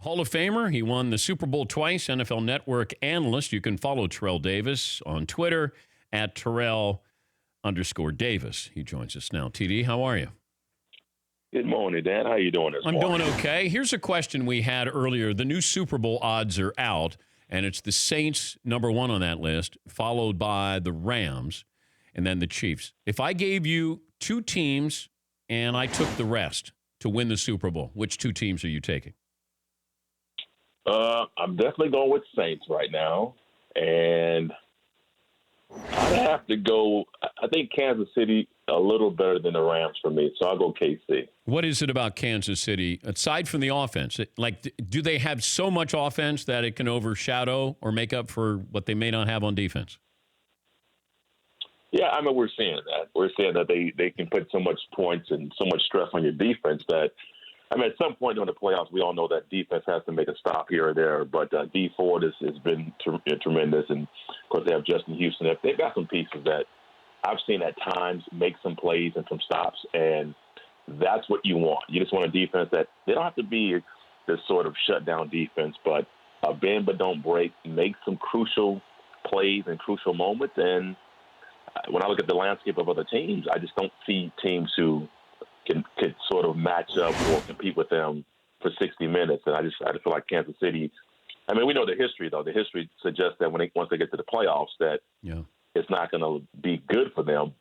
Hall of Famer. He won the Super Bowl twice, NFL Network analyst. You can follow Terrell Davis on Twitter at Terrell_Davis. He joins us now. TD, how are you? Good morning, Dan. How you doing this morning? I'm doing okay. Here's a question we had earlier. The new Super Bowl odds are out, and it's the Saints, number one on that list, followed by the Rams, and then the Chiefs. If I gave you two teams and I took the rest to win the Super Bowl, which two teams are you taking? I'm definitely going with Saints right now, and I'd have to go. I think Kansas City a little better than the Rams for me, so I'll go KC. What is it about Kansas City, aside from the offense? Like, do they have so much offense that it can overshadow or make up for what they may not have on defense? Yeah, I mean, we're seeing that. We're seeing that they can put so much points and so much stress on your defense that, I mean, at some point during the playoffs, we all know that defense has to make a stop here or there. But D Ford has been tremendous. And, of course, they have Justin Houston. They've got some pieces that I've seen at times make some plays and some stops. And that's what you want. You just want a defense that they don't have to be this sort of shutdown defense, but bend but don't break, make some crucial plays and crucial moments. And when I look at the landscape of other teams, I just don't see teams who could sort of match up or compete with them for 60 minutes. And I just feel like Kansas City, I mean, we know the history, though. The history suggests that once they get to the playoffs that it's not going to be good for them.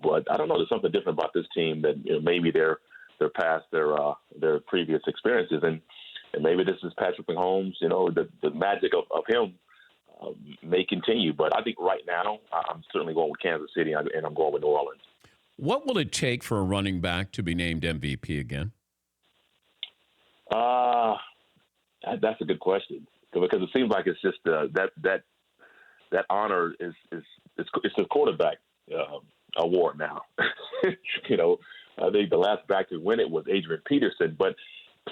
But I don't know. There's something different about this team that maybe they're past their previous experiences. And maybe this is Patrick Mahomes, the magic of him may continue. But I think right now I'm certainly going with Kansas City, and I'm going with New Orleans. What will it take for a running back to be named MVP again? That's a good question, because it seems like it's just that honor is a quarterback award now. I think the last back to win it was Adrian Peterson, but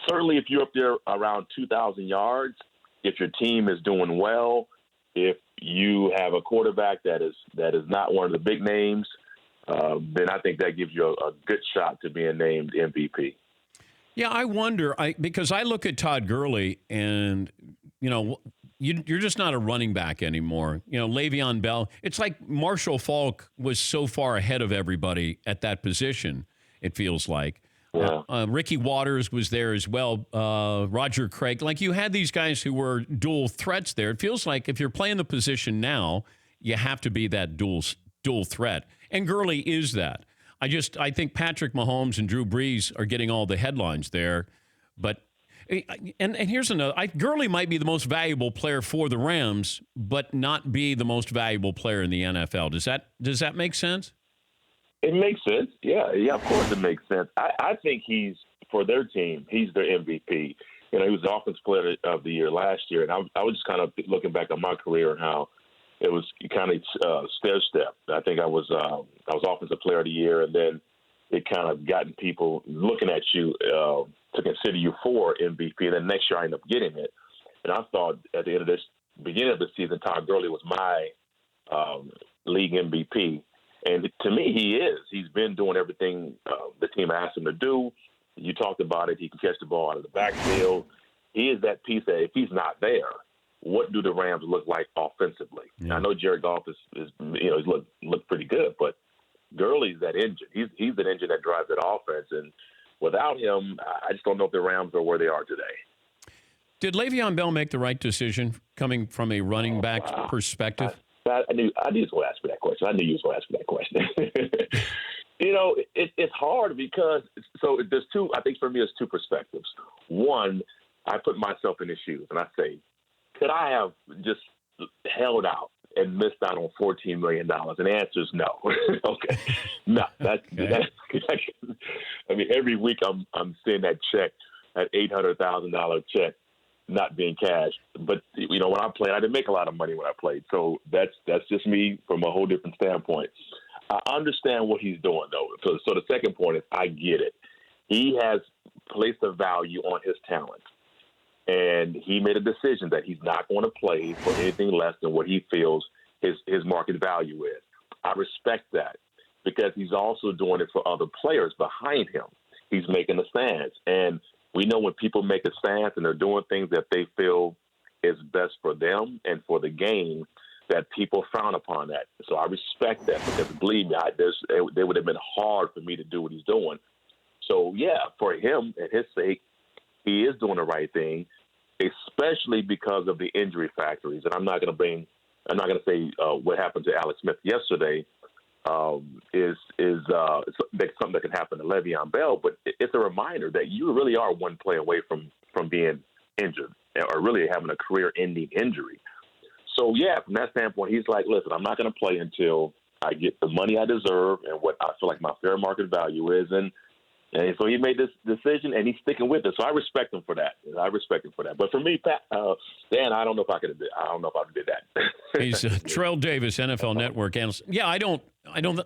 certainly if you're up there around 2,000 yards, if your team is doing well, if you have a quarterback that is not one of the big names, then I think that gives you a good shot to being named MVP. Yeah, I wonder, because I look at Todd Gurley and, you're just not a running back anymore. Le'Veon Bell, it's like Marshall Faulk was so far ahead of everybody at that position, it feels like. Yeah. Ricky Waters was there as well, Roger Craig. Like, you had these guys who were dual threats there. It feels like if you're playing the position now, you have to be that dual threat. And Gurley is that. I think Patrick Mahomes and Drew Brees are getting all the headlines there. But and here's another. Gurley might be the most valuable player for the Rams, but not be the most valuable player in the NFL. Does that make sense? It makes sense. Yeah, of course it makes sense. I think for their team, he's their MVP. He was the Offensive Player of the Year last year, and I was just kind of looking back on my career and how it was kind of stair-step. I think I was Offensive Player of the Year, and then it kind of gotten people looking at you to consider you for MVP. And then next year I ended up getting it. And I thought at the end of beginning of the season, Todd Gurley was my league MVP. And to me, he is. He's been doing everything the team asked him to do. You talked about it. He can catch the ball out of the backfield. He is that piece that if he's not there, what do the Rams look like offensively? Yeah. I know Jared Goff is he's looked pretty good, but Gurley's that engine. He's that engine that drives that offense. And without him, I just don't know if the Rams are where they are today. Did Le'Veon Bell make the right decision coming from a running back perspective? I knew you was going to ask me that question. I knew you was going to ask me that question. It's hard because there's two. I think for me, it's two perspectives. One, I put myself in his shoes and I say, could I have just held out and missed out on $14 million? And the answer is no. Okay, no. That's. I mean, every week I'm seeing that check, that $800,000 check, not being cashed. But when I played, I didn't make a lot of money when I played. So that's just me from a whole different standpoint. I understand what he's doing, though. So the second point is I get it. He has placed a value on his talent. And he made a decision that he's not going to play for anything less than what he feels his market value is. I respect that because he's also doing it for other players behind him. He's making a stance. And We know when people make a stance and they're doing things that they feel is best for them and for the game, that people frown upon that. So I respect that, because believe me, they would have been hard for me to do what he's doing. So, yeah, for him and his sake, he is doing the right thing, especially because of the injury factories. And I'm not going to say what happened to Alex Smith yesterday is something that can happen to LeVeon Bell, but it's a reminder that you really are one play away from being injured, or really having a career-ending injury. So, yeah, from that standpoint, he's like, listen, I'm not going to play until I get the money I deserve and what I feel like my fair market value is. And so he made this decision, and he's sticking with it. So I respect him for that. But for me, Pat, Dan, I don't know if I did that. He's Terrell Davis, NFL Network analyst. Yeah, I don't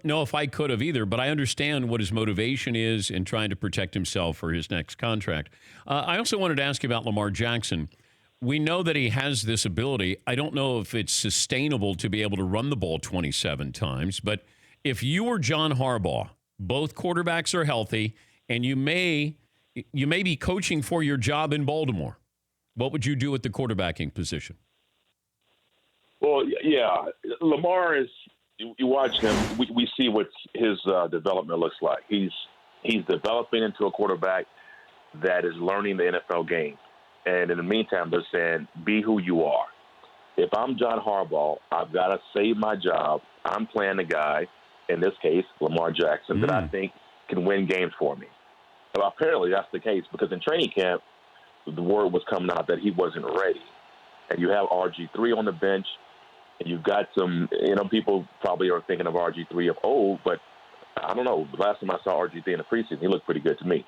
know if I could have either, but I understand what his motivation is in trying to protect himself for his next contract. I also wanted to ask you about Lamar Jackson. We know that he has this ability. I don't know if it's sustainable to be able to run the ball 27 times, but if you were John Harbaugh, both quarterbacks are healthy, and you may be coaching for your job in Baltimore, what would you do at the quarterbacking position? Well, yeah, Lamar is. You watch him. We see what his development looks like. He's developing into a quarterback that is learning the NFL game. And in the meantime, they're saying, be who you are. If I'm John Harbaugh, I've got to save my job. I'm playing the guy, in this case, Lamar Jackson, that I think can win games for me. Well, apparently that's the case, because in training camp, the word was coming out that he wasn't ready. And you have RG3 on the bench, and you've got some, people probably are thinking of RG3 of old, but I don't know. The last time I saw RG3 in the preseason, he looked pretty good to me.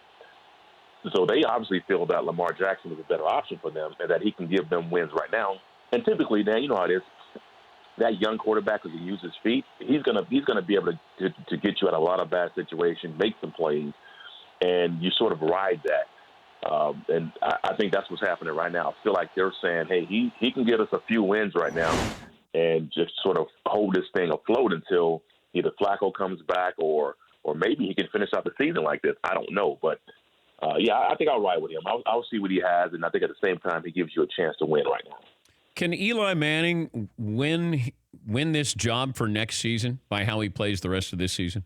So they obviously feel that Lamar Jackson is a better option for them and that he can give them wins right now. And typically, Dan, you know how it is. That young quarterback who can use his feet, he's gonna be able to get you out of a lot of bad situations, make some plays, and you sort of ride that. And I think that's what's happening right now. I feel like they're saying, hey, he can get us a few wins right now and just sort of hold this thing afloat until either Flacco comes back or maybe he can finish out the season like this. I don't know, but. I think I'll ride with him. I'll see what he has, and I think at the same time he gives you a chance to win right now. Can Eli Manning win this job for next season by how he plays the rest of this season?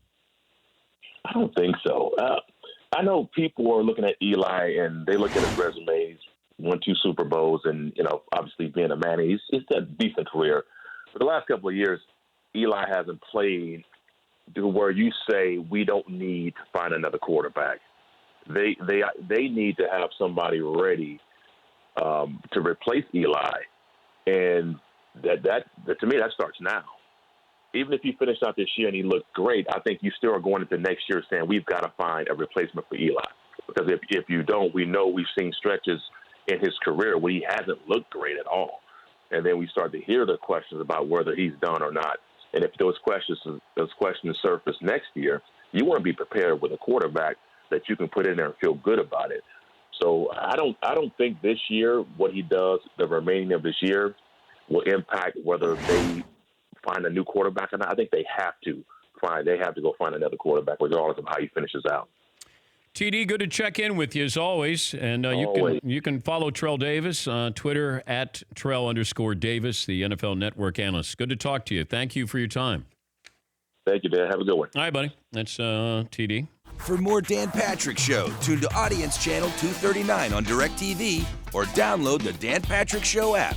I don't think so. I know people are looking at Eli, and they look at his resumes, won 2 Super Bowls, and, obviously being a Manning, he's had a decent career. For the last couple of years, Eli hasn't played to where you say we don't need to find another quarterback. They need to have somebody ready to replace Eli, and that to me that starts now. Even if you finish out this year and he looked great, I think you still are going into next year saying we've got to find a replacement for Eli, because if you don't, we know we've seen stretches in his career where he hasn't looked great at all, and then we start to hear the questions about whether he's done or not. And if those questions surface next year, you want to be prepared with a quarterback that you can put in there and feel good about it. So I don't think this year what he does the remaining of this year will impact whether they find a new quarterback or not. I think they have to go find another quarterback regardless of how he finishes out. TD, good to check in with you as always. And you can follow Terrell Davis on Twitter at Terrell_Davis, the NFL Network analyst. Good to talk to you. Thank you for your time. Thank you, Dan. Have a good one. All right, buddy. That's TD. For more Dan Patrick Show, tune to Audience Channel 239 on DirecTV or download the Dan Patrick Show app.